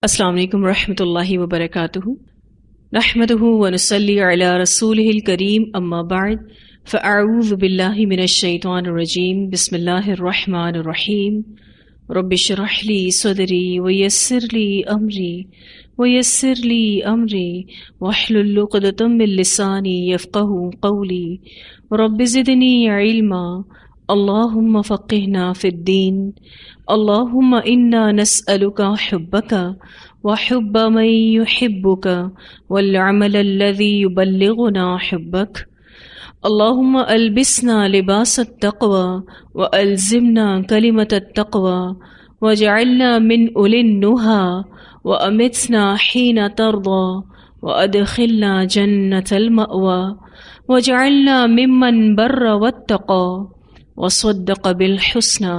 السلام علیکم ورحمۃ اللہ وبرکاتہ۔ نحمده ونصلی علی رسولہ الکریم، اما بعد فاعوذ باللہ من الشیطان الرجیم، بسم اللہ الرحمن الرحیم۔ رب اشرح لی صدری ویسر لی امری واحلل عقدۃ من لسانی یفقهوا قولی رب زدنی علما اللہم فقہنا فی الدین اللہم انا نسألک حبک وحب من یحبک والعمل الذی یبلغنا حبک اللہم البسنا لباس التقوی والزمنا کلمۃ التقوی واجعلنا من اولی النہی وامتنا حین ترضی وادخلنا جنۃ المأوی واجعلنا ممن بر واتقى وصدق بالحسنى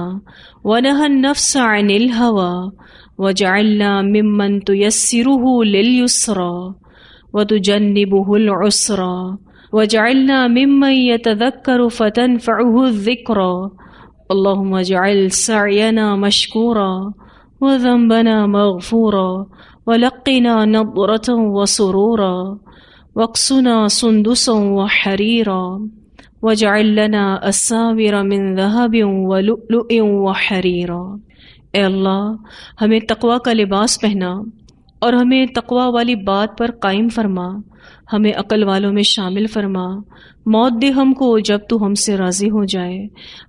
ونهى النفس عن الهوى وجعلنا ممن تيسره لليسرى وتجنبه العسرى وجعلنا ممن يتذكر فتنفعه الذكرى اللهم اجعل سعينا مشكورا وذنبنا مغفورا ولقنا نضرة وسرورا واقصنا سندسا وحريرا وَاجْعَلْ لَنَا أَسَّاوِرَ مِن ذَهَبٍ وَلُؤْلُؤٍ وَحَرِيرًا۔ اے اللہ ہمیں تقوی کا لباس پہنا اور ہمیں تقوی والی بات پر قائم فرما، ہمیں عقل والوں میں شامل فرما، موت دے ہم کو جب تو ہم سے راضی ہو جائے،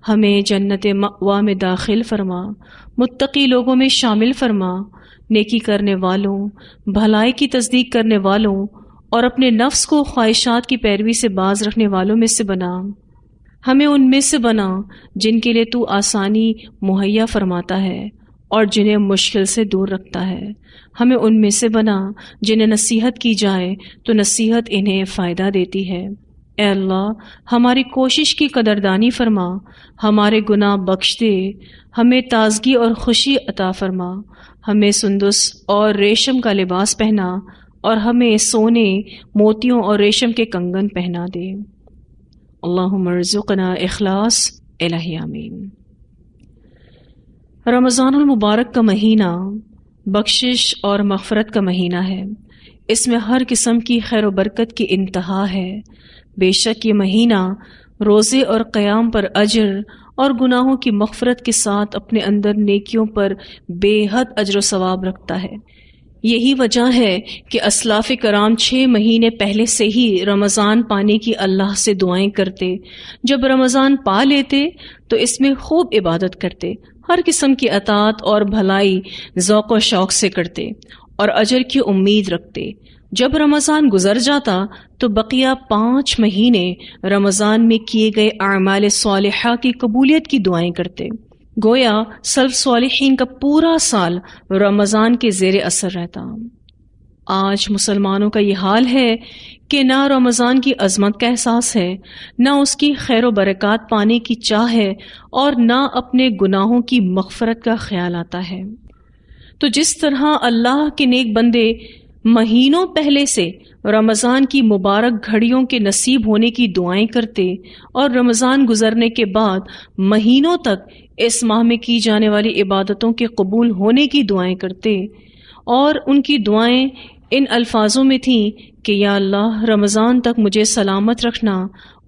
ہمیں جنت مأوی میں داخل فرما، متقی لوگوں میں شامل فرما، نیکی کرنے والوں، بھلائی کی تصدیق کرنے والوں اور اپنے نفس کو خواہشات کی پیروی سے باز رکھنے والوں میں سے بنا، ہمیں ان میں سے بنا جن کے لیے تو آسانی مہیا فرماتا ہے اور جنہیں مشکل سے دور رکھتا ہے، ہمیں ان میں سے بنا جنہیں نصیحت کی جائے تو نصیحت انہیں فائدہ دیتی ہے۔ اے اللہ ہماری کوشش کی قدردانی فرما، ہمارے گناہ بخش دے، ہمیں تازگی اور خوشی عطا فرما، ہمیں سندس اور ریشم کا لباس پہنا اور ہمیں سونے، موتیوں اور ریشم کے کنگن پہنا دے۔ اللہم ارزقنا اخلاص، الہی آمین۔ رمضان المبارک کا مہینہ بخشش اور مغفرت کا مہینہ ہے، اس میں ہر قسم کی خیر و برکت کی انتہا ہے۔ بے شک یہ مہینہ روزے اور قیام پر اجر اور گناہوں کی مغفرت کے ساتھ اپنے اندر نیکیوں پر بے حد اجر و ثواب رکھتا ہے۔ یہی وجہ ہے کہ اسلاف کرام 6 مہینے پہلے سے ہی رمضان پانے کی اللہ سے دعائیں کرتے، جب رمضان پا لیتے تو اس میں خوب عبادت کرتے، ہر قسم کی اطاعت اور بھلائی ذوق و شوق سے کرتے اور اجر کی امید رکھتے۔ جب رمضان گزر جاتا تو بقیہ 5 مہینے رمضان میں کیے گئے اعمال صالحہ کی قبولیت کی دعائیں کرتے، گویا سلف صالحین کا پورا سال رمضان کے زیر اثر رہتا۔ آج مسلمانوں کا یہ حال ہے کہ نہ رمضان کی عظمت کا احساس ہے، نہ اس کی خیر و برکات پانے کی چاہ ہے اور نہ اپنے گناہوں کی مغفرت کا خیال آتا ہے۔ تو جس طرح اللہ کے نیک بندے مہینوں پہلے سے رمضان کی مبارک گھڑیوں کے نصیب ہونے کی دعائیں کرتے اور رمضان گزرنے کے بعد مہینوں تک اس ماہ میں کی جانے والی عبادتوں کے قبول ہونے کی دعائیں کرتے، اور ان کی دعائیں ان الفاظوں میں تھیں کہ یا اللہ رمضان تک مجھے سلامت رکھنا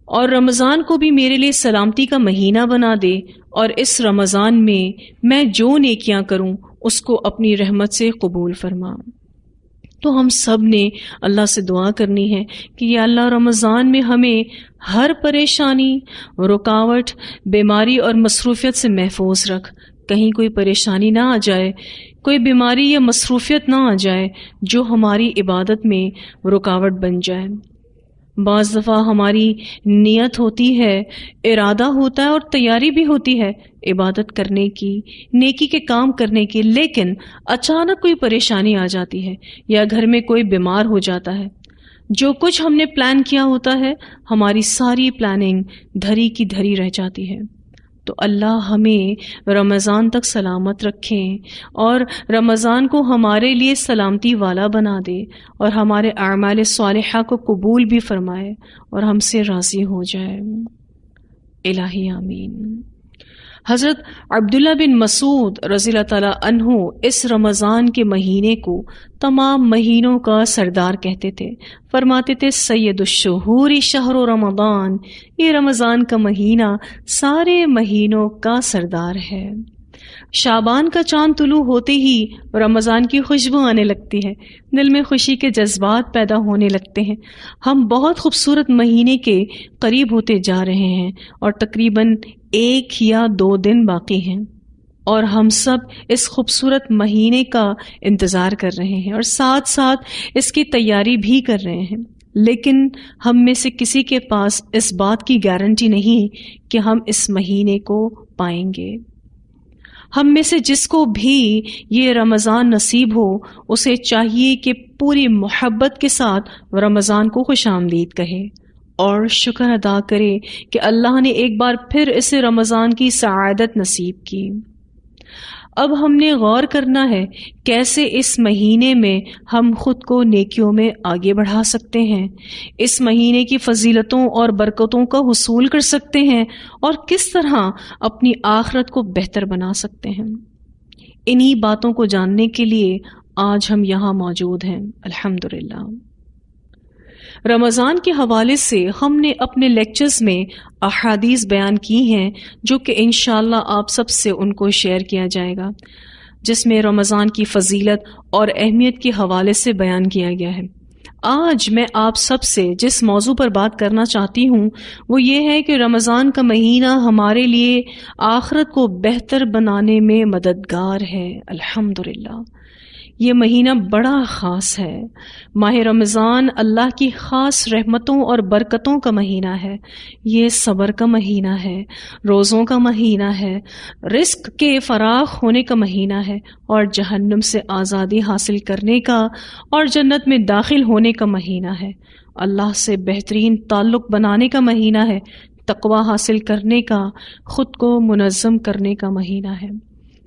اور رمضان کو بھی میرے لیے سلامتی کا مہینہ بنا دے، اور اس رمضان میں جو نیکیاں کروں اس کو اپنی رحمت سے قبول فرما۔ تو ہم سب نے اللہ سے دعا کرنی ہے کہ یا اللہ رمضان میں ہمیں ہر پریشانی، رکاوٹ، بیماری اور مصروفیت سے محفوظ رکھ، کہیں کوئی پریشانی نہ آ جائے، کوئی بیماری یا مصروفیت نہ آ جائے جو ہماری عبادت میں رکاوٹ بن جائے۔ بعض دفعہ ہماری نیت ہوتی ہے، ارادہ ہوتا ہے اور تیاری بھی ہوتی ہے عبادت کرنے کی، نیکی کے کام کرنے کی، لیکن اچانک کوئی پریشانی آ جاتی ہے یا گھر میں کوئی بیمار ہو جاتا ہے۔ جو کچھ ہم نے پلان کیا ہوتا ہے ہماری ساری پلاننگ دھری کی دھری رہ جاتی ہے۔ تو اللہ ہمیں رمضان تک سلامت رکھیں اور رمضان کو ہمارے لیے سلامتی والا بنا دے اور ہمارے اعمال صالحہ کو قبول بھی فرمائے اور ہم سے راضی ہو جائے۔ الہی آمین۔ حضرت عبداللہ بن مسعود رضی اللہ تعالیٰ عنہ اس رمضان کے مہینے کو تمام مہینوں کا سردار کہتے تھے. فرماتے تھے سید الشہور شہر رمضان، یہ رمضان کا مہینہ سارے مہینوں کا سردار ہے. شعبان کا چاند طلوع ہوتے ہی رمضان کی خوشبو آنے لگتی ہے، دل میں خوشی کے جذبات پیدا ہونے لگتے ہیں. ہم بہت خوبصورت مہینے کے قریب ہوتے جا رہے ہیں اور تقریباً 1 یا 2 دن باقی ہیں، اور ہم سب اس خوبصورت مہینے کا انتظار کر رہے ہیں اور ساتھ ساتھ اس کی تیاری بھی کر رہے ہیں. لیکن ہم میں سے کسی کے پاس اس بات کی گارنٹی نہیں کہ ہم اس مہینے کو پائیں گے. ہم میں سے جس کو بھی یہ رمضان نصیب ہو اسے چاہیے کہ پوری محبت کے ساتھ رمضان کو خوش آمدید کہے اور شکر ادا کرے کہ اللہ نے ایک بار پھر اسے رمضان کی سعادت نصیب کی. اب ہم نے غور کرنا ہے کیسے اس مہینے میں ہم خود کو نیکیوں میں آگے بڑھا سکتے ہیں، اس مہینے کی فضیلتوں اور برکتوں کا حصول کر سکتے ہیں، اور کس طرح اپنی آخرت کو بہتر بنا سکتے ہیں. انہی باتوں کو جاننے کے لیے آج ہم یہاں موجود ہیں. الحمدللہ. رمضان کے حوالے سے ہم نے اپنے لیکچرز میں احادیث بیان کی ہیں جو کہ انشاءاللہ آپ سب سے ان کو شیئر کیا جائے گا، جس میں رمضان کی فضیلت اور اہمیت کے حوالے سے بیان کیا گیا ہے. آج میں آپ سب سے جس موضوع پر بات کرنا چاہتی ہوں وہ یہ ہے کہ رمضان کا مہینہ ہمارے لیے آخرت کو بہتر بنانے میں مددگار ہے. الحمدللہ. یہ مہینہ بڑا خاص ہے. ماہ رمضان اللہ کی خاص رحمتوں اور برکتوں کا مہینہ ہے. یہ صبر کا مہینہ ہے، روزوں کا مہینہ ہے، رزق کے فراخ ہونے کا مہینہ ہے، اور جہنم سے آزادی حاصل کرنے کا اور جنت میں داخل ہونے کا مہینہ ہے. اللہ سے بہترین تعلق بنانے کا مہینہ ہے، تقوی حاصل کرنے کا، خود کو منظم کرنے کا مہینہ ہے.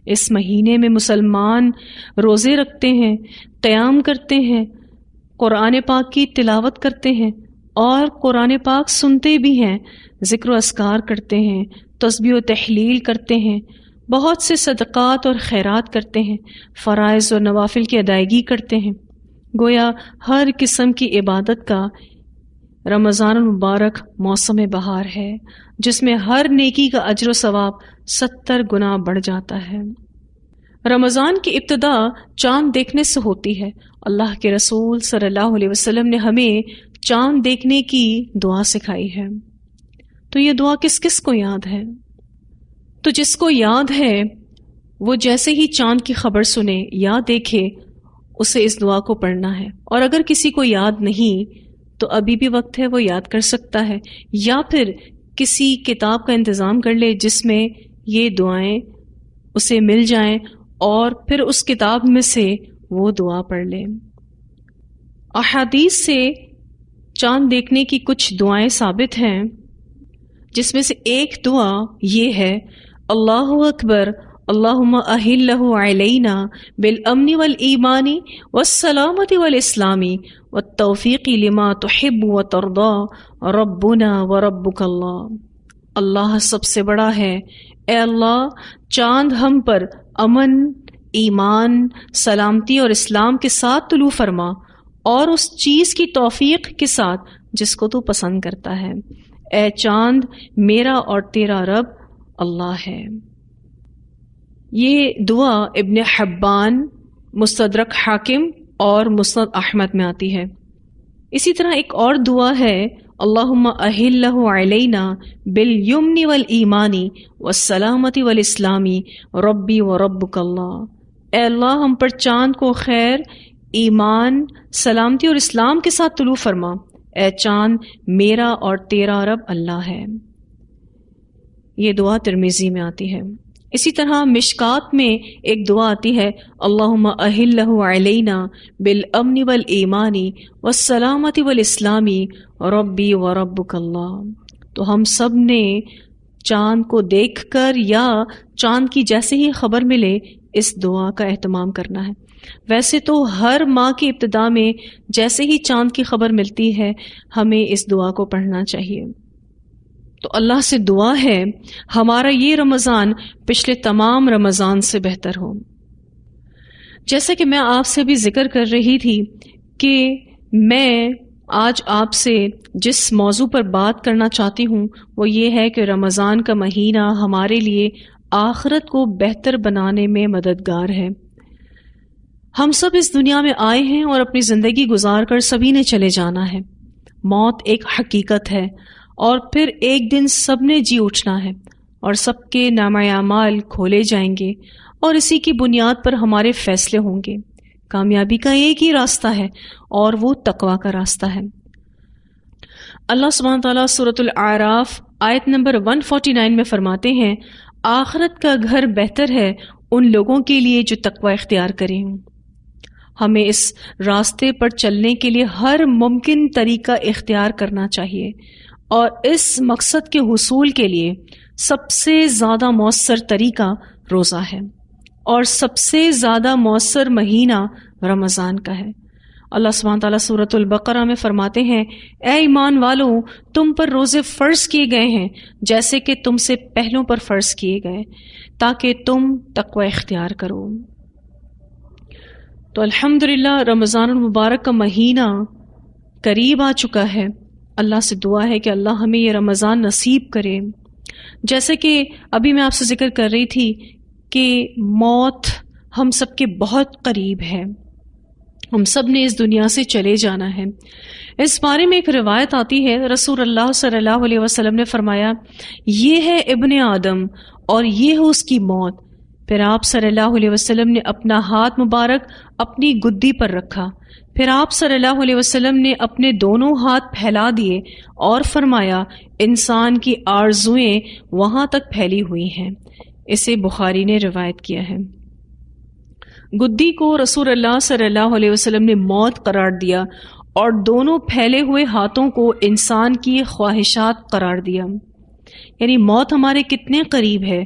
اس مہینے میں مسلمان روزے رکھتے ہیں، قیام کرتے ہیں، قرآن پاک کی تلاوت کرتے ہیں اور قرآن پاک سنتے بھی ہیں، ذکر و اذکار کرتے ہیں، تسبیح و تحلیل کرتے ہیں، بہت سے صدقات اور خیرات کرتے ہیں، فرائض اور نوافل کی ادائیگی کرتے ہیں. گویا ہر قسم کی عبادت کا رمضان المبارک موسم بہار ہے جس میں ہر نیکی کا اجر و ثواب 70 گنا بڑھ جاتا ہے. رمضان کی ابتدا چاند دیکھنے سے ہوتی ہے. اللہ کے رسول صلی اللہ علیہ وسلم نے ہمیں چاند دیکھنے کی دعا سکھائی ہے. تو یہ دعا کس کس کو یاد ہے؟ تو جس کو یاد ہے وہ جیسے ہی چاند کی خبر سنے یا دیکھے اسے اس دعا کو پڑھنا ہے، اور اگر کسی کو یاد نہیں تو ابھی بھی وقت ہے، وہ یاد کر سکتا ہے، یا پھر کسی کتاب کا انتظام کر لے جس میں یہ دعائیں اسے مل جائیں اور پھر اس کتاب میں سے وہ دعا پڑھ لے. احادیث سے چاند دیکھنے کی کچھ دعائیں ثابت ہیں، جس میں سے ایک دعا یہ ہے: اللہ اکبر اللہم اہلہ علینا بالامن والایمان والسلامت والاسلام والتوفیق لما تحب وترضا ربنا وربک اللہ. اللہ سب سے بڑا ہے، اے اللہ چاند ہم پر امن، ایمان، سلامتی اور اسلام کے ساتھ طلوع فرما، اور اس چیز کی توفیق کے ساتھ جس کو تو پسند کرتا ہے. اے چاند میرا اور تیرا رب اللہ ہے. یہ دعا ابن حبان، مستدرک حاکم اور مسند احمد میں آتی ہے. اسی طرح ایک اور دعا ہے: اللہم اہلہ علینا بالیمن والایمان والسلامت والاسلام ربی وربک اللہ. اے اللہ ہم پر چاند کو خیر، ایمان، سلامتی اور اسلام کے ساتھ طلوع فرما. اے چاند میرا اور تیرا رب اللہ ہے. یہ دعا ترمذی میں آتی ہے. اسی طرح مشکات میں ایک دعا آتی ہے: اللہم اہلہ علینا بالامن والایمان والسلامت والاسلام ربی وربک اللہ. تو ہم سب نے چاند کو دیکھ کر یا چاند کی جیسے ہی خبر ملے اس دعا کا اہتمام کرنا ہے. ویسے تو ہر ماہ کی ابتدا میں جیسے ہی چاند کی خبر ملتی ہے ہمیں اس دعا کو پڑھنا چاہیے. تو اللہ سے دعا ہے ہمارا یہ رمضان پچھلے تمام رمضان سے بہتر ہو۔ جیسا کہ میں آپ سے بھی ذکر کر رہی تھی کہ میں آج آپ سے جس موضوع پر بات کرنا چاہتی ہوں وہ یہ ہے کہ رمضان کا مہینہ ہمارے لیے آخرت کو بہتر بنانے میں مددگار ہے۔ ہم سب اس دنیا میں آئے ہیں اور اپنی زندگی گزار کر سبھی نے چلے جانا ہے۔ موت ایک حقیقت ہے اور پھر ایک دن سب نے جی اٹھنا ہے اور سب کے نامہ اعمال کھولے جائیں گے اور اسی کی بنیاد پر ہمارے فیصلے ہوں گے۔ کامیابی کا ایک ہی راستہ ہے اور وہ تقویٰ کا راستہ ہے۔ اللہ سبحانہ تعالیٰ سورۃ الاعراف آیت نمبر 149 میں فرماتے ہیں، آخرت کا گھر بہتر ہے ان لوگوں کے لیے جو تقویٰ اختیار کریں۔ ہمیں اس راستے پر چلنے کے لیے ہر ممکن طریقہ اختیار کرنا چاہیے اور اس مقصد کے حصول کے لیے سب سے زیادہ مؤثر طریقہ روزہ ہے اور سب سے زیادہ مؤثر مہینہ رمضان کا ہے۔ اللہ سبحانہ تعالیٰ سورۃ البقرہ میں فرماتے ہیں، اے ایمان والو، تم پر روزے فرض کیے گئے ہیں جیسے کہ تم سے پہلوں پر فرض کیے گئے تاکہ تم تقوی اختیار کرو۔ تو الحمدللہ رمضان المبارک کا مہینہ قریب آ چکا ہے۔ اللہ سے دعا ہے کہ اللہ ہمیں یہ رمضان نصیب کرے۔ جیسے کہ ابھی میں آپ سے ذکر کر رہی تھی کہ موت ہم سب کے بہت قریب ہے، ہم سب نے اس دنیا سے چلے جانا ہے۔ اس بارے میں ایک روایت آتی ہے، رسول اللہ صلی اللہ علیہ وسلم نے فرمایا، یہ ہے ابن آدم اور یہ ہے اس کی موت۔ پھر آپ صلی اللہ علیہ وسلم نے اپنا ہاتھ مبارک اپنی گدی پر رکھا، پھر آپ صلی اللہ علیہ وسلم نے اپنے دونوں ہاتھ پھیلا دیے اور فرمایا، انسان کی آرزوئیں وہاں تک پھیلی ہوئی ہیں۔ اسے بخاری نے روایت کیا ہے۔ گدی کو رسول اللہ صلی اللہ علیہ وسلم نے موت قرار دیا اور دونوں پھیلے ہوئے ہاتھوں کو انسان کی خواہشات قرار دیا۔ یعنی موت ہمارے کتنے قریب ہے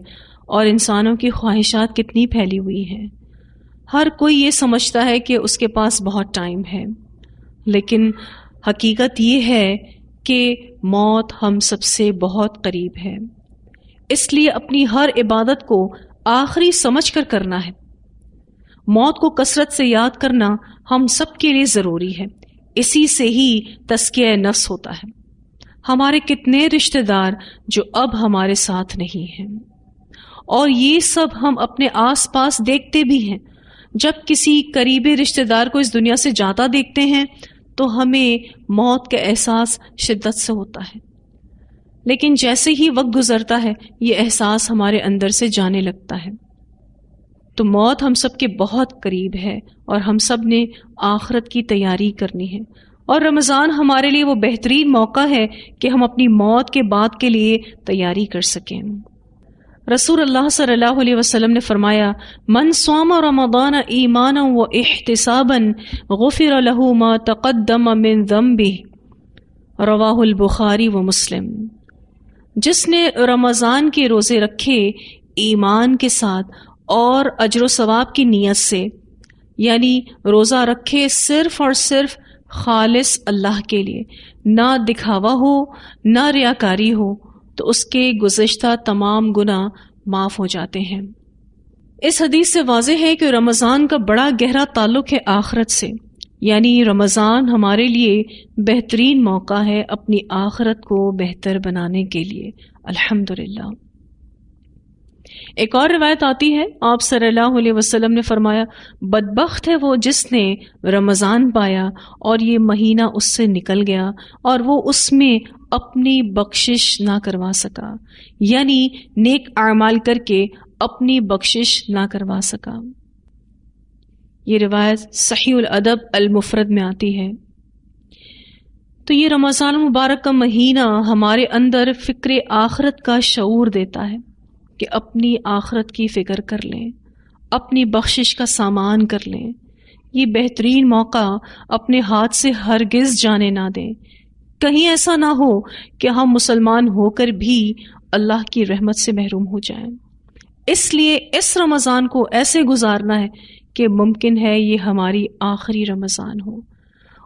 اور انسانوں کی خواہشات کتنی پھیلی ہوئی ہیں۔ ہر کوئی یہ سمجھتا ہے کہ اس کے پاس بہت ٹائم ہے، لیکن حقیقت یہ ہے کہ موت ہم سب سے بہت قریب ہے۔ اس لیے اپنی ہر عبادت کو آخری سمجھ کر کرنا ہے۔ موت کو کثرت سے یاد کرنا ہم سب کے لیے ضروری ہے، اسی سے ہی تزکیہ نفس ہوتا ہے۔ ہمارے کتنے رشتہ دار جو اب ہمارے ساتھ نہیں ہیں، اور یہ سب ہم اپنے آس پاس دیکھتے بھی ہیں۔ جب کسی قریبی رشتہ دار کو اس دنیا سے جاتا دیکھتے ہیں تو ہمیں موت کا احساس شدت سے ہوتا ہے، لیکن جیسے ہی وقت گزرتا ہے یہ احساس ہمارے اندر سے جانے لگتا ہے۔ تو موت ہم سب کے بہت قریب ہے اور ہم سب نے آخرت کی تیاری کرنی ہے، اور رمضان ہمارے لیے وہ بہترین موقع ہے کہ ہم اپنی موت کے بعد کے لیے تیاری کر سکیں۔ رسول اللہ صلی اللہ علیہ وسلم نے فرمایا، من صام رمضان ایمانا و احتسابا غفر له ما تقدم من ذنبه، رواہ البخاری و مسلم۔ جس نے رمضان کے روزے رکھے ایمان کے ساتھ اور اجر و ثواب کی نیت سے، یعنی روزہ رکھے صرف اور صرف خالص اللہ کے لیے، نہ دکھاوا ہو نہ ریاکاری ہو، تو اس کے گزشتہ تمام گناہ معاف ہو جاتے ہیں۔ اس حدیث سے واضح ہے کہ رمضان کا بڑا گہرا تعلق ہے آخرت سے، یعنی رمضان ہمارے لیے بہترین موقع ہے اپنی آخرت کو بہتر بنانے کے لیے۔ الحمدللہ۔ ایک اور روایت آتی ہے، آپ صلی اللہ علیہ وسلم نے فرمایا، بدبخت ہے وہ جس نے رمضان پایا اور یہ مہینہ اس سے نکل گیا اور وہ اس میں اپنی بخشش نہ کروا سکا، یعنی نیک اعمال کر کے اپنی بخشش نہ کروا سکا۔ یہ روایت صحیح الادب المفرد میں آتی ہے۔ تو یہ رمضان المبارک کا مہینہ ہمارے اندر فکر آخرت کا شعور دیتا ہے کہ اپنی آخرت کی فکر کر لیں، اپنی بخشش کا سامان کر لیں۔ یہ بہترین موقع اپنے ہاتھ سے ہرگز جانے نہ دیں۔ کہیں ایسا نہ ہو کہ ہم مسلمان ہو کر بھی اللہ کی رحمت سے محروم ہو جائیں۔ اس لیے اس رمضان کو ایسے گزارنا ہے کہ ممکن ہے یہ ہماری آخری رمضان ہو،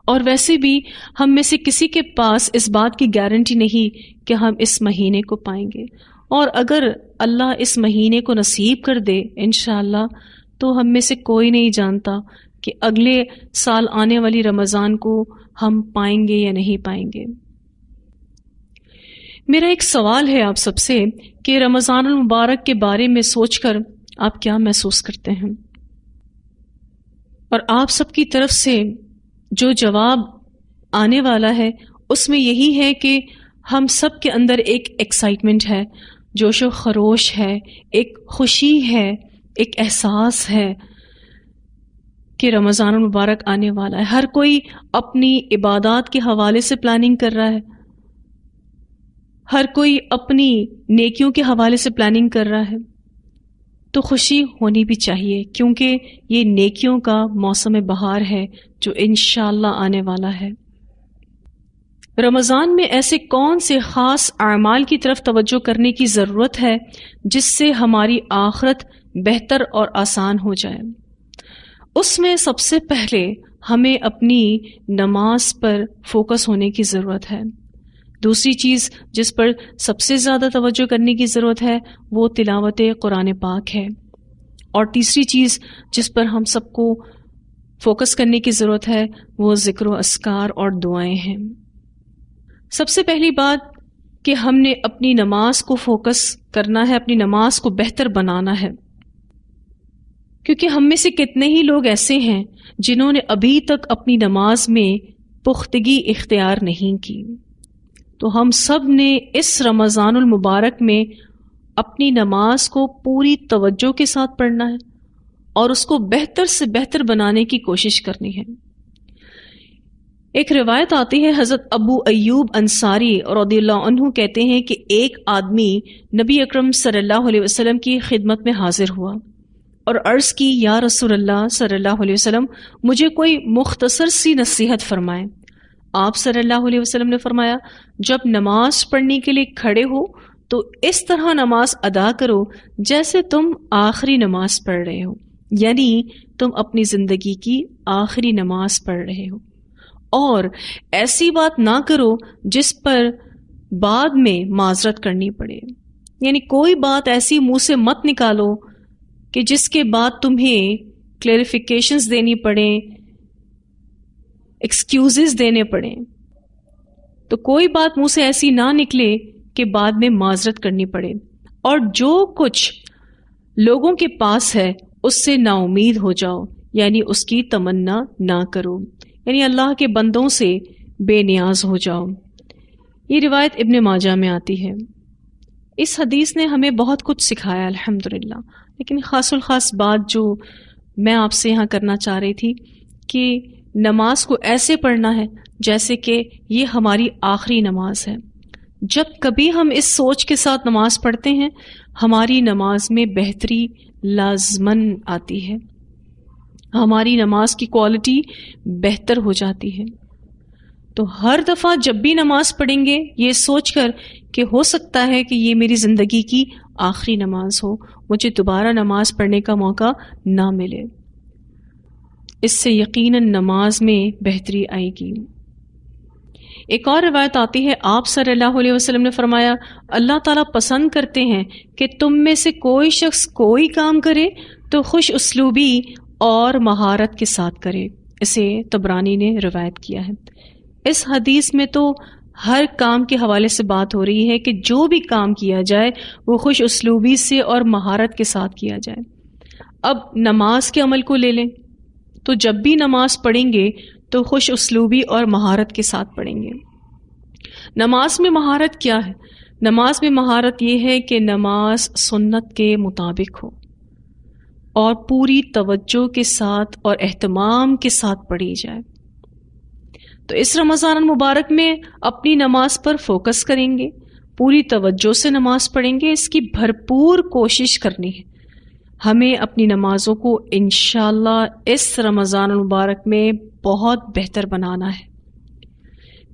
اور ویسے بھی ہم میں سے کسی کے پاس اس بات کی گارنٹی نہیں کہ ہم اس مہینے کو پائیں گے، اور اگر اللہ اس مہینے کو نصیب کر دے انشاءاللہ تو ہم میں سے کوئی نہیں جانتا کہ اگلے سال آنے والی رمضان کو ہم پائیں گے یا نہیں پائیں گے۔ میرا ایک سوال ہے آپ سب سے کہ رمضان المبارک کے بارے میں سوچ کر آپ کیا محسوس کرتے ہیں؟ اور آپ سب کی طرف سے جو جواب آنے والا ہے اس میں یہی ہے کہ ہم سب کے اندر ایک ایکسائٹمنٹ ہے، جوش و خروش ہے، ایک خوشی ہے، ایک احساس ہے کہ رمضان المبارک آنے والا ہے۔ ہر کوئی اپنی عبادات کے حوالے سے پلاننگ کر رہا ہے، ہر کوئی اپنی نیکیوں کے حوالے سے پلاننگ کر رہا ہے، تو خوشی ہونی بھی چاہیے کیونکہ یہ نیکیوں کا موسم بہار ہے جو انشاءاللہ آنے والا ہے۔ رمضان میں ایسے کون سے خاص اعمال کی طرف توجہ کرنے کی ضرورت ہے جس سے ہماری آخرت بہتر اور آسان ہو جائے؟ اس میں سب سے پہلے ہمیں اپنی نماز پر فوکس ہونے کی ضرورت ہے۔ دوسری چیز جس پر سب سے زیادہ توجہ کرنے کی ضرورت ہے وہ تلاوت قرآن پاک ہے، اور تیسری چیز جس پر ہم سب کو فوکس کرنے کی ضرورت ہے وہ ذکر و اذکار اور دعائیں ہیں۔ سب سے پہلی بات کہ ہم نے اپنی نماز کو فوکس کرنا ہے، اپنی نماز کو بہتر بنانا ہے، کیونکہ ہم میں سے کتنے ہی لوگ ایسے ہیں جنہوں نے ابھی تک اپنی نماز میں پختگی اختیار نہیں کی۔ تو ہم سب نے اس رمضان المبارک میں اپنی نماز کو پوری توجہ کے ساتھ پڑھنا ہے اور اس کو بہتر سے بہتر بنانے کی کوشش کرنی ہے۔ ایک روایت آتی ہے، حضرت ابو ایوب انصاری رضی اللہ عنہ کہتے ہیں کہ ایک آدمی نبی اکرم صلی اللہ علیہ وسلم کی خدمت میں حاضر ہوا اور عرض کی، یا رسول اللہ صلی اللہ علیہ وسلم، مجھے کوئی مختصر سی نصیحت فرمائیں۔ آپ صلی اللہ علیہ وسلم نے فرمایا، جب نماز پڑھنے کے لیے کھڑے ہو تو اس طرح نماز ادا کرو جیسے تم آخری نماز پڑھ رہے ہو، یعنی تم اپنی زندگی کی آخری نماز پڑھ رہے ہو، اور ایسی بات نہ کرو جس پر بعد میں معذرت کرنی پڑے، یعنی کوئی بات ایسی منہ سے مت نکالو کہ جس کے بعد تمہیں کلیریفیکیشنز دینی پڑیں، ایکسکیوزز دینے پڑیں۔ تو کوئی بات منہ سے ایسی نہ نکلے کہ بعد میں معذرت کرنی پڑے، اور جو کچھ لوگوں کے پاس ہے اس سے نا امید ہو جاؤ، یعنی اس کی تمنا نہ کرو، یعنی اللہ کے بندوں سے بے نیاز ہو جاؤ۔ یہ روایت ابن ماجہ میں آتی ہے۔ اس حدیث نے ہمیں بہت کچھ سکھایا الحمدللہ، لیکن خاص الخاص بات جو میں آپ سے یہاں کرنا چاہ رہی تھی کہ نماز کو ایسے پڑھنا ہے جیسے کہ یہ ہماری آخری نماز ہے۔ جب کبھی ہم اس سوچ کے ساتھ نماز پڑھتے ہیں ہماری نماز میں بہتری لازماً آتی ہے، ہماری نماز کی کوالٹی بہتر ہو جاتی ہے۔ تو ہر دفعہ جب بھی نماز پڑھیں گے یہ سوچ کر کہ ہو سکتا ہے کہ یہ میری زندگی کی آخری نماز ہو، مجھے دوبارہ نماز پڑھنے کا موقع نہ ملے، اس سے یقیناً نماز میں بہتری آئے گی۔ ایک اور روایت آتی ہے، آپ صلی اللہ علیہ وسلم نے فرمایا، اللہ تعالیٰ پسند کرتے ہیں کہ تم میں سے کوئی شخص کوئی کام کرے تو خوش اسلوبی اور مہارت کے ساتھ کرے۔ اسے طبرانی نے روایت کیا ہے۔ اس حدیث میں تو ہر کام کے حوالے سے بات ہو رہی ہے کہ جو بھی کام کیا جائے وہ خوش اسلوبی سے اور مہارت کے ساتھ کیا جائے۔ اب نماز کے عمل کو لے لیں تو جب بھی نماز پڑھیں گے تو خوش اسلوبی اور مہارت کے ساتھ پڑھیں گے۔ نماز میں مہارت کیا ہے؟ نماز میں مہارت یہ ہے کہ نماز سنت کے مطابق ہو اور پوری توجہ کے ساتھ اور اہتمام کے ساتھ پڑھی جائے۔ تو اس رمضان المبارک میں اپنی نماز پر فوکس کریں گے، پوری توجہ سے نماز پڑھیں گے، اس کی بھرپور کوشش کرنی ہے۔ ہمیں اپنی نمازوں کو انشاءاللہ اس رمضان المبارک میں بہت بہتر بنانا ہے۔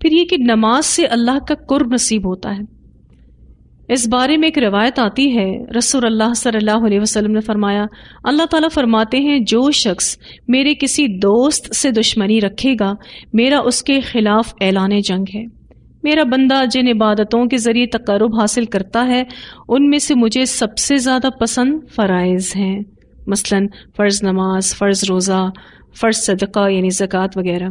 پھر یہ کہ نماز سے اللہ کا قرب نصیب ہوتا ہے۔ اس بارے میں ایک روایت آتی ہے، رسول اللہ صلی اللہ علیہ وسلم نے فرمایا، اللہ تعالیٰ فرماتے ہیں جو شخص میرے کسی دوست سے دشمنی رکھے گا میرا اس کے خلاف اعلان جنگ ہے۔ میرا بندہ جن عبادتوں کے ذریعے تقرب حاصل کرتا ہے ان میں سے مجھے سب سے زیادہ پسند فرائض ہیں، مثلا فرض نماز، فرض روزہ، فرض صدقہ یعنی زکوٰۃ وغیرہ۔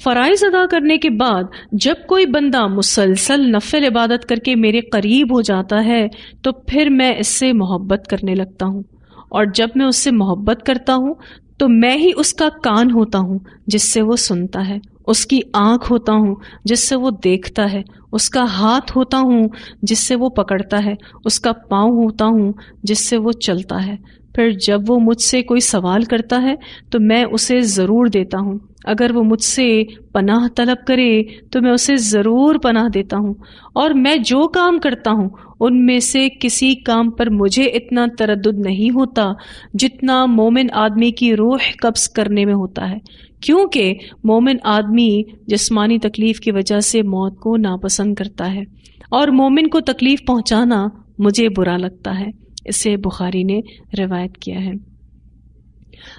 فرائض ادا کرنے کے بعد جب کوئی بندہ مسلسل نفل عبادت کر کے میرے قریب ہو جاتا ہے تو پھر میں اس سے محبت کرنے لگتا ہوں، اور جب میں اس سے محبت کرتا ہوں تو میں ہی اس کا کان ہوتا ہوں جس سے وہ سنتا ہے، اس کی آنکھ ہوتا ہوں جس سے وہ دیکھتا ہے، اس کا ہاتھ ہوتا ہوں جس سے وہ پکڑتا ہے، اس کا پاؤں ہوتا ہوں جس سے وہ چلتا ہے۔ پھر جب وہ مجھ سے کوئی سوال کرتا ہے تو میں اسے ضرور دیتا ہوں، اگر وہ مجھ سے پناہ طلب کرے تو میں اسے ضرور پناہ دیتا ہوں، اور میں جو کام کرتا ہوں ان میں سے کسی کام پر مجھے اتنا تردد نہیں ہوتا جتنا مومن آدمی کی روح قبض کرنے میں ہوتا ہے، کیونکہ مومن آدمی جسمانی تکلیف کی وجہ سے موت کو ناپسند کرتا ہے، اور مومن کو تکلیف پہنچانا مجھے برا لگتا ہے۔ اسے بخاری نے روایت کیا ہے۔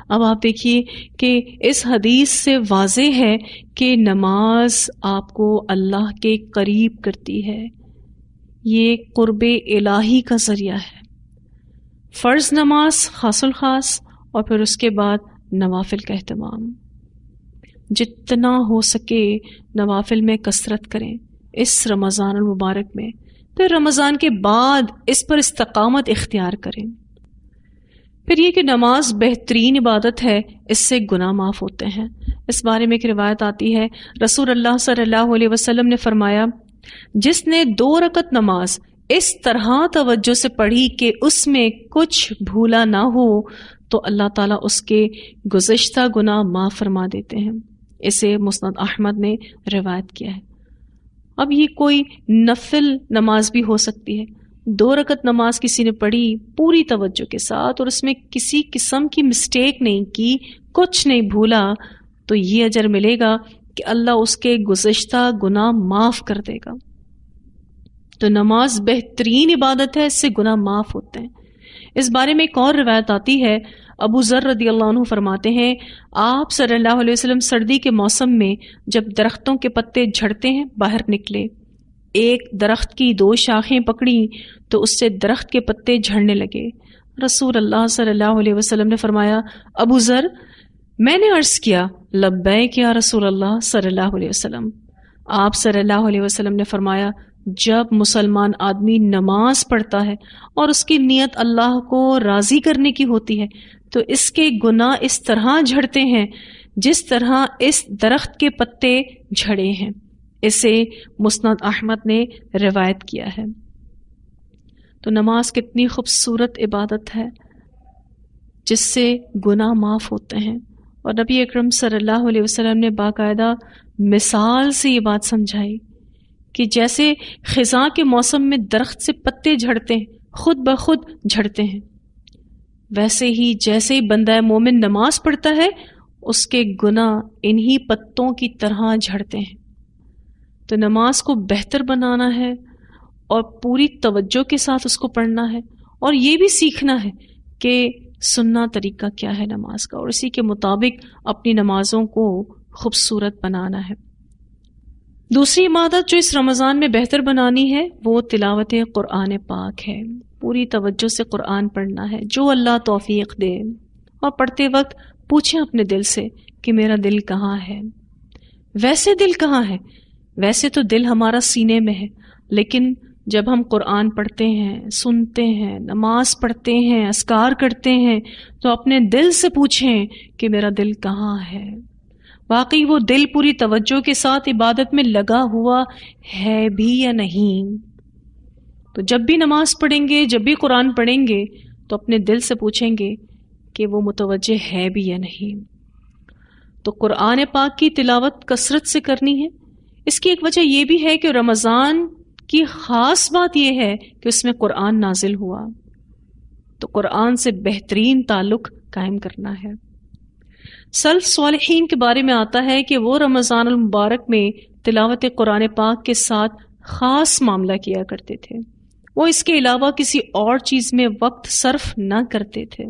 اب آپ دیکھیے کہ اس حدیث سے واضح ہے کہ نماز آپ کو اللہ کے قریب کرتی ہے، یہ قرب الہی کا ذریعہ ہے۔ فرض نماز خاص الخاص، اور پھر اس کے بعد نوافل کا اہتمام، جتنا ہو سکے نوافل میں کثرت کریں اس رمضان المبارک میں، پھر رمضان کے بعد اس پر استقامت اختیار کریں۔ پھر یہ کہ نماز بہترین عبادت ہے، اس سے گناہ معاف ہوتے ہیں۔ اس بارے میں ایک روایت آتی ہے، رسول اللہ صلی اللہ علیہ وسلم نے فرمایا، جس نے 2 رکعت نماز اس طرح توجہ سے پڑھی کہ اس میں کچھ بھولا نہ ہو تو اللہ تعالیٰ اس کے گزشتہ گناہ معاف فرما دیتے ہیں۔ اسے مسند احمد نے روایت کیا ہے۔ اب یہ کوئی نفل نماز بھی ہو سکتی ہے، 2 رکعت نماز کسی نے پڑھی پوری توجہ کے ساتھ اور اس میں کسی قسم کی مسٹیک نہیں کی، کچھ نہیں بھولا، تو یہ اجر ملے گا کہ اللہ اس کے گزشتہ گناہ معاف کر دے گا۔ تو نماز بہترین عبادت ہے، اس سے گناہ معاف ہوتے ہیں۔ اس بارے میں ایک اور روایت آتی ہے، ابو ذر رضی اللہ عنہ فرماتے ہیں، آپ صلی اللہ علیہ وسلم سردی کے موسم میں جب درختوں کے پتے جھڑتے ہیں باہر نکلے، ایک درخت کی 2 شاخیں پکڑی تو اس سے درخت کے پتے جھڑنے لگے۔ رسول اللہ صلی اللہ علیہ وسلم نے فرمایا، ابو ذر، میں نے عرض کیا لبیک یا رسول اللہ صلی اللہ علیہ وسلم۔ آپ صلی اللہ علیہ وسلم نے فرمایا، جب مسلمان آدمی نماز پڑھتا ہے اور اس کی نیت اللہ کو راضی کرنے کی ہوتی ہے تو اس کے گناہ اس طرح جھڑتے ہیں جس طرح اس درخت کے پتے جھڑے ہیں۔ اسے مسند احمد نے روایت کیا ہے۔ تو نماز کتنی خوبصورت عبادت ہے جس سے گناہ معاف ہوتے ہیں، اور نبی اکرم صلی اللہ علیہ وسلم نے باقاعدہ مثال سے یہ بات سمجھائی کہ جیسے خزاں کے موسم میں درخت سے پتے جھڑتے ہیں، خود بخود جھڑتے ہیں، ویسے ہی جیسے ہی بندہ مومن نماز پڑھتا ہے اس کے گناہ انہی پتوں کی طرح جھڑتے ہیں۔ تو نماز کو بہتر بنانا ہے اور پوری توجہ کے ساتھ اس کو پڑھنا ہے، اور یہ بھی سیکھنا ہے کہ سننا طریقہ کیا ہے نماز کا، اور اسی کے مطابق اپنی نمازوں کو خوبصورت بنانا ہے۔ دوسری عبادت جو اس رمضان میں بہتر بنانی ہے وہ تلاوت قرآن پاک ہے۔ پوری توجہ سے قرآن پڑھنا ہے، جو اللہ توفیق دے، اور پڑھتے وقت پوچھیں اپنے دل سے کہ میرا دل کہاں ہے۔ ویسے دل کہاں ہے؟ ویسے تو دل ہمارا سینے میں ہے، لیکن جب ہم قرآن پڑھتے ہیں، سنتے ہیں، نماز پڑھتے ہیں، اذکار کرتے ہیں، تو اپنے دل سے پوچھیں کہ میرا دل کہاں ہے۔ واقعی وہ دل پوری توجہ کے ساتھ عبادت میں لگا ہوا ہے بھی یا نہیں۔ تو جب بھی نماز پڑھیں گے، جب بھی قرآن پڑھیں گے تو اپنے دل سے پوچھیں گے کہ وہ متوجہ ہے بھی یا نہیں۔ تو قرآن پاک کی تلاوت کثرت سے کرنی ہے۔ اس کی ایک وجہ یہ بھی ہے کہ رمضان کی خاص بات یہ ہے کہ اس میں قرآن نازل ہوا، تو قرآن سے بہترین تعلق قائم کرنا ہے۔ سلف صالحین کے بارے میں آتا ہے کہ وہ رمضان المبارک میں تلاوت قرآن پاک کے ساتھ خاص معاملہ کیا کرتے تھے۔ وہ اس کے علاوہ کسی اور چیز میں وقت صرف نہ کرتے تھے۔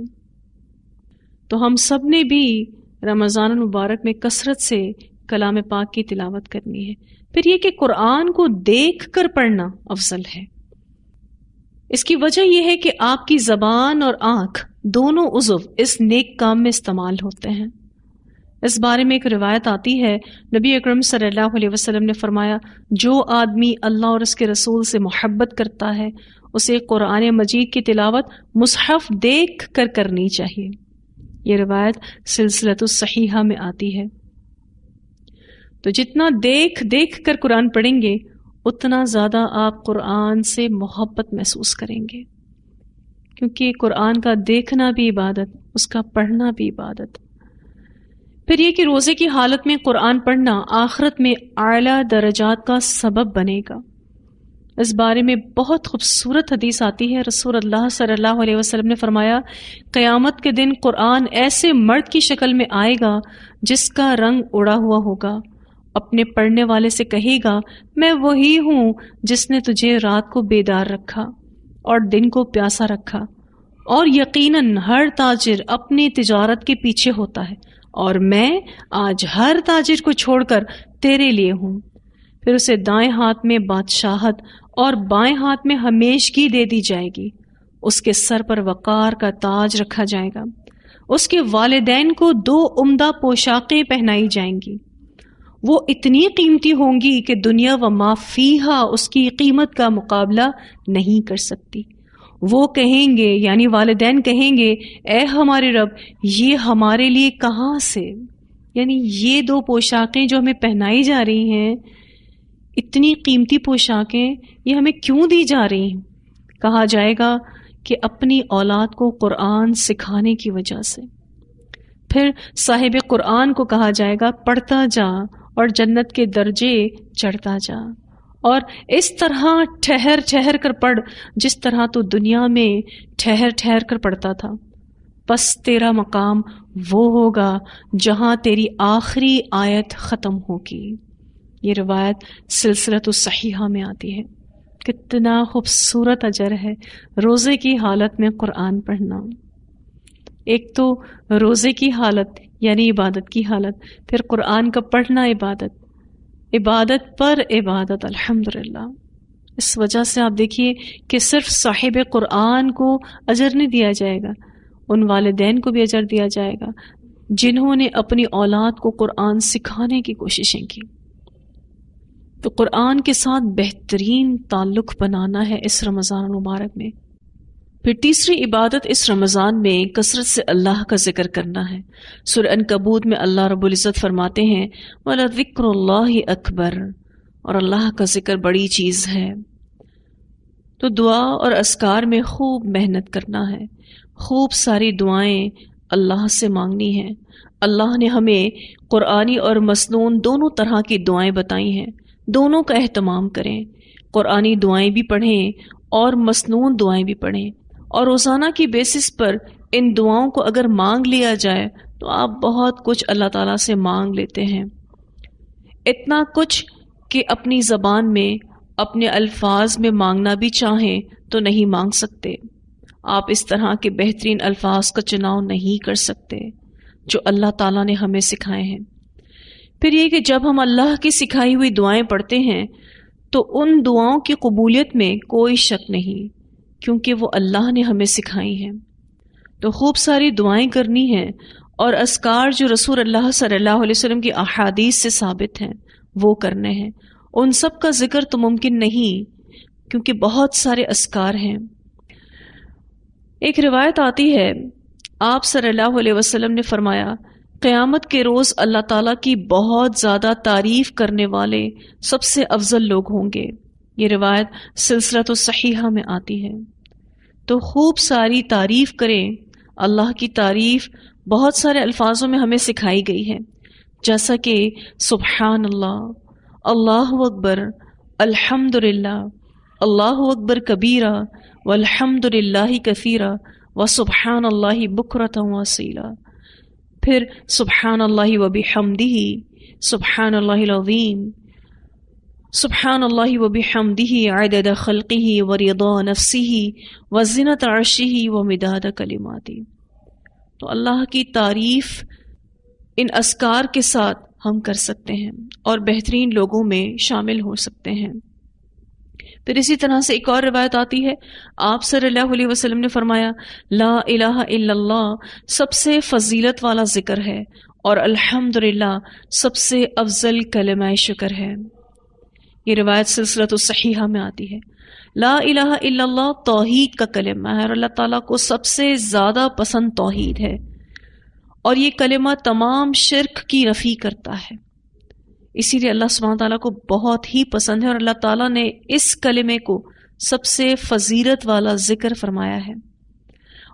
تو ہم سب نے بھی رمضان المبارک میں کثرت سے کلام پاک کی تلاوت کرنی ہے۔ پھر یہ کہ قرآن کو دیکھ کر پڑھنا افضل ہے۔ اس کی وجہ یہ ہے کہ آپ کی زبان اور آنکھ دونوں عضو اس نیک کام میں استعمال ہوتے ہیں۔ اس بارے میں ایک روایت آتی ہے، نبی اکرم صلی اللہ علیہ وسلم نے فرمایا، جو آدمی اللہ اور اس کے رسول سے محبت کرتا ہے اسے قرآن مجید کی تلاوت مصحف دیکھ کر کرنی چاہیے۔ یہ روایت سلسلۃ الصحیحہ میں آتی ہے۔ تو جتنا دیکھ دیکھ کر قرآن پڑھیں گے اتنا زیادہ آپ قرآن سے محبت محسوس کریں گے، کیونکہ قرآن کا دیکھنا بھی عبادت، اس کا پڑھنا بھی عبادت۔ پھر یہ کہ روزے کی حالت میں قرآن پڑھنا آخرت میں اعلیٰ درجات کا سبب بنے گا۔ اس بارے میں بہت خوبصورت حدیث آتی ہے، رسول اللہ صلی اللہ علیہ وسلم نے فرمایا، قیامت کے دن قرآن ایسے مرد کی شکل میں آئے گا جس کا رنگ اڑا ہوا ہوگا، اپنے پڑھنے والے سے کہے گا، میں وہی ہوں جس نے تجھے رات کو بیدار رکھا اور دن کو پیاسا رکھا، اور یقیناً ہر تاجر اپنی تجارت کے پیچھے ہوتا ہے، اور میں آج ہر تاجر کو چھوڑ کر تیرے لیے ہوں۔ پھر اسے دائیں ہاتھ میں بادشاہت اور بائیں ہاتھ میں ہمیشگی دے دی جائے گی، اس کے سر پر وقار کا تاج رکھا جائے گا، اس کے والدین کو 2 عمدہ پوشاکیں پہنائی جائیں گی، وہ اتنی قیمتی ہوں گی کہ دنیا و ما فیہا اس کی قیمت کا مقابلہ نہیں کر سکتی۔ وہ کہیں گے، یعنی والدین کہیں گے، اے ہمارے رب، یہ ہمارے لیے کہاں سے، یعنی یہ 2 پوشاکیں جو ہمیں پہنائی جا رہی ہیں، اتنی قیمتی پوشاکیں، یہ ہمیں کیوں دی جا رہی ہیں؟ کہا جائے گا کہ اپنی اولاد کو قرآن سکھانے کی وجہ سے۔ پھر صاحب قرآن کو کہا جائے گا، پڑھتا جا اور جنت کے درجے چڑھتا جا، اور اس طرح ٹھہر ٹھہر کر پڑھ جس طرح تو دنیا میں ٹھہر ٹھہر کر پڑھتا تھا، پس تیرا مقام وہ ہوگا جہاں تیری آخری آیت ختم ہوگی۔ یہ روایت سلسلۃ الصحیحہ میں آتی ہے۔ کتنا خوبصورت اجر ہے روزے کی حالت میں قرآن پڑھنا۔ ایک تو روزے کی حالت یعنی عبادت کی حالت، پھر قرآن کا پڑھنا عبادت، عبادت پر عبادت، الحمدللہ۔ اس وجہ سے آپ دیکھیے کہ صرف صاحب قرآن کو اجر نہیں دیا جائے گا، ان والدین کو بھی اجر دیا جائے گا جنہوں نے اپنی اولاد کو قرآن سکھانے کی کوششیں کی۔ تو قرآن کے ساتھ بہترین تعلق بنانا ہے اس رمضان المبارک میں۔ پھر تیسری عبادت اس رمضان میں کثرت سے اللہ کا ذکر کرنا ہے۔ سورہ عنکبوت میں اللہ رب العزت فرماتے ہیں، وَلَذِكْرُ اللَّهِ أَكْبَرُ، اور اللہ کا ذکر بڑی چیز ہے۔ تو دعا اور اذکار میں خوب محنت کرنا ہے، خوب ساری دعائیں اللہ سے مانگنی ہیں۔ اللہ نے ہمیں قرآنی اور مسنون دونوں طرح کی دعائیں بتائی ہیں، دونوں کا اہتمام کریں، قرآنی دعائیں بھی پڑھیں اور مسنون دعائیں بھی پڑھیں، اور روزانہ کی بیسس پر ان دعاؤں کو اگر مانگ لیا جائے تو آپ بہت کچھ اللہ تعالیٰ سے مانگ لیتے ہیں، اتنا کچھ کہ اپنی زبان میں اپنے الفاظ میں مانگنا بھی چاہیں تو نہیں مانگ سکتے۔ آپ اس طرح کے بہترین الفاظ کا چناؤ نہیں کر سکتے جو اللہ تعالیٰ نے ہمیں سکھائے ہیں۔ پھر یہ کہ جب ہم اللہ کی سکھائی ہوئی دعائیں پڑھتے ہیں تو ان دعاؤں کی قبولیت میں کوئی شک نہیں، کیونکہ وہ اللہ نے ہمیں سکھائی ہیں۔ تو خوب ساری دعائیں کرنی ہیں، اور اذکار جو رسول اللہ صلی اللہ علیہ وسلم کی احادیث سے ثابت ہیں وہ کرنے ہیں۔ ان سب کا ذکر تو ممکن نہیں کیونکہ بہت سارے اذکار ہیں۔ ایک روایت آتی ہے، آپ صلی اللہ علیہ وسلم نے فرمایا، قیامت کے روز اللہ تعالیٰ کی بہت زیادہ تعریف کرنے والے سب سے افضل لوگ ہوں گے۔ یہ روایت سلسلۃ الصحیحہ میں آتی ہے۔ تو خوب ساری تعریف کریں۔ اللہ کی تعریف بہت سارے الفاظوں میں ہمیں سکھائی گئی ہے، جیسا کہ سبحان اللہ، اللہ اکبر، الحمد للہ، اللہ اکبر کبیرہ، والحمد للہ کثیرہ، وسبحان اللہ بکرۃ واصیلا۔ پھر سبحان اللہ وبحمدہ، سبحان اللہ العظیم، سبحان اللہ وبحمدہ عدد خلقہ ورضا نفسہ وزنۃ عرشہ ومداد کلماتہ. تو اللہ کی تعریف ان اذکار کے ساتھ ہم کر سکتے ہیں اور بہترین لوگوں میں شامل ہو سکتے ہیں. پھر اسی طرح سے ایک اور روایت آتی ہے، آپ صلی اللہ علیہ وسلم نے فرمایا لا الہ الا اللہ سب سے فضیلت والا ذکر ہے اور الحمدللہ سب سے افضل کلمہ شکر ہے. یہ روایت سلسلۃ الصحیحہ میں آتی ہے. لا الہ الا اللہ توحید کا کلمہ ہے اور اللہ تعالیٰ کو سب سے زیادہ پسند توحید ہے، اور یہ کلمہ تمام شرک کی نفی کرتا ہے. اسی لیے اللہ سبحانہ تعالیٰ کو بہت ہی پسند ہے اور اللہ تعالیٰ نے اس کلمے کو سب سے فضیلت والا ذکر فرمایا ہے.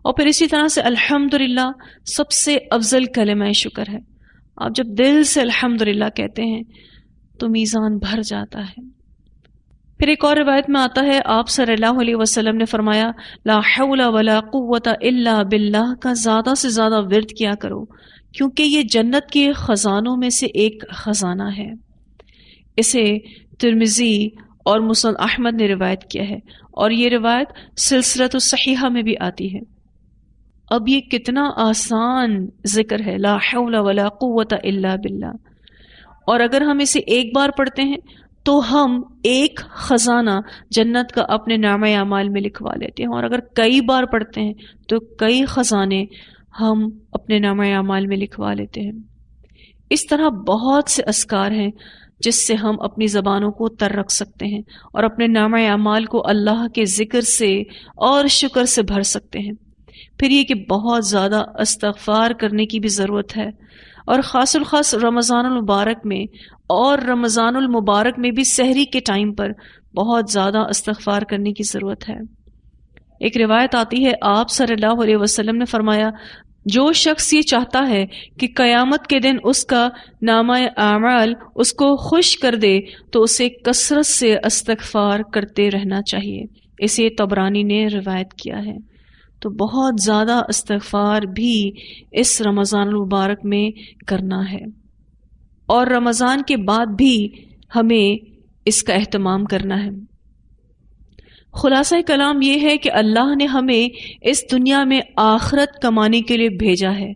اور پھر اسی طرح سے الحمدللہ سب سے افضل کلمہ شکر ہے. آپ جب دل سے الحمدللہ کہتے ہیں تو میزان بھر جاتا ہے. پھر ایک اور روایت میں آتا ہے، آپ صلی اللہ علیہ وسلم نے فرمایا لا حول ولا قوت الا باللہ کا زیادہ سے زیادہ ورد کیا کرو، کیونکہ یہ جنت کے خزانوں میں سے ایک خزانہ ہے. اسے ترمذی اور مسند احمد نے روایت کیا ہے اور یہ روایت سلسلۃ الصحیحہ میں بھی آتی ہے. اب یہ کتنا آسان ذکر ہے، لا حول ولا قوت الا باللہ، اور اگر ہم اسے ایک بار پڑھتے ہیں تو ہم ایک خزانہ جنت کا اپنے نامہ اعمال میں لکھوا لیتے ہیں، اور اگر کئی بار پڑھتے ہیں تو کئی خزانے ہم اپنے نامہ اعمال میں لکھوا لیتے ہیں. اس طرح بہت سے اذکار ہیں جس سے ہم اپنی زبانوں کو تر رکھ سکتے ہیں اور اپنے نامہ اعمال کو اللہ کے ذکر سے اور شکر سے بھر سکتے ہیں. پھر یہ کہ بہت زیادہ استغفار کرنے کی بھی ضرورت ہے، اور خاص الخاص رمضان المبارک میں اور رمضان المبارک میں بھی سحری کے ٹائم پر بہت زیادہ استغفار کرنے کی ضرورت ہے. ایک روایت آتی ہے، آپ صلی اللہ علیہ وسلم نے فرمایا جو شخص یہ چاہتا ہے کہ قیامت کے دن اس کا نامہ اعمال اس کو خوش کر دے تو اسے کثرت سے استغفار کرتے رہنا چاہیے. اسے طبرانی نے روایت کیا ہے. تو بہت زیادہ استغفار بھی اس رمضان المبارک میں کرنا ہے، اور رمضان کے بعد بھی ہمیں اس کا اہتمام کرنا ہے. خلاصہ کلام یہ ہے کہ اللہ نے ہمیں اس دنیا میں آخرت کمانے کے لیے بھیجا ہے.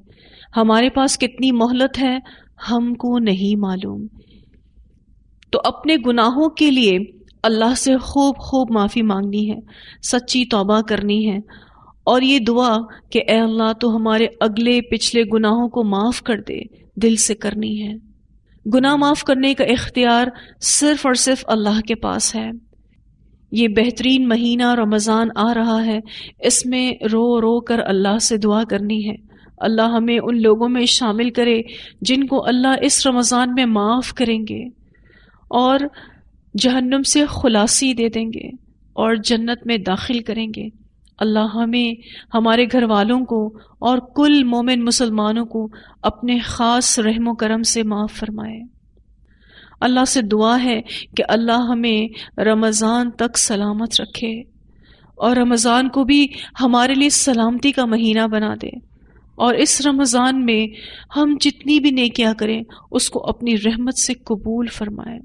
ہمارے پاس کتنی مہلت ہے ہم کو نہیں معلوم، تو اپنے گناہوں کے لیے اللہ سے خوب معافی مانگنی ہے، سچی توبہ کرنی ہے، اور یہ دعا کہ اے اللہ تو ہمارے اگلے پچھلے گناہوں کو معاف کر دے دل سے کرنی ہے. گناہ معاف کرنے کا اختیار صرف اور صرف اللہ کے پاس ہے. یہ بہترین مہینہ رمضان آ رہا ہے، اس میں رو رو کر اللہ سے دعا کرنی ہے. اللہ ہمیں ان لوگوں میں شامل کرے جن کو اللہ اس رمضان میں معاف کریں گے اور جہنم سے خلاصی دے دیں گے اور جنت میں داخل کریں گے. اللہ ہمیں، ہمارے گھر والوں کو اور کل مومن مسلمانوں کو اپنے خاص رحم و کرم سے معاف فرمائے. اللہ سے دعا ہے کہ اللہ ہمیں رمضان تک سلامت رکھے اور رمضان کو بھی ہمارے لیے سلامتی کا مہینہ بنا دے، اور اس رمضان میں ہم جتنی بھی نیکیاں کریں اس کو اپنی رحمت سے قبول فرمائے.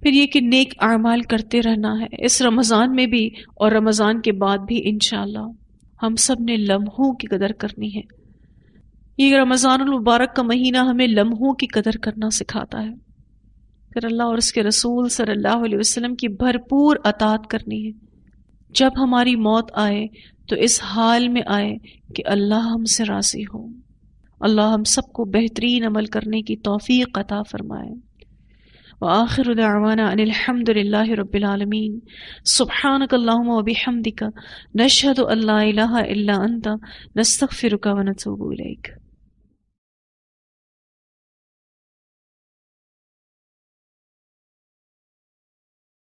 پھر یہ کہ نیک اعمال کرتے رہنا ہے اس رمضان میں بھی اور رمضان کے بعد بھی. انشاءاللہ ہم سب نے لمحوں کی قدر کرنی ہے. یہ رمضان المبارک کا مہینہ ہمیں لمحوں کی قدر کرنا سکھاتا ہے. پھر اللہ اور اس کے رسول صلی اللہ علیہ وسلم کی بھرپور اطاعت کرنی ہے. جب ہماری موت آئے تو اس حال میں آئے کہ اللہ ہم سے راضی ہو. اللہ ہم سب کو بہترین عمل کرنے کی توفیق عطا فرمائے. وآخر دعوانا ان الحمد للہ رب العالمین. سبحانک اللہم وبحمدک نشہد ان لا الہ الا انت نستغفرک ونتوب الیک.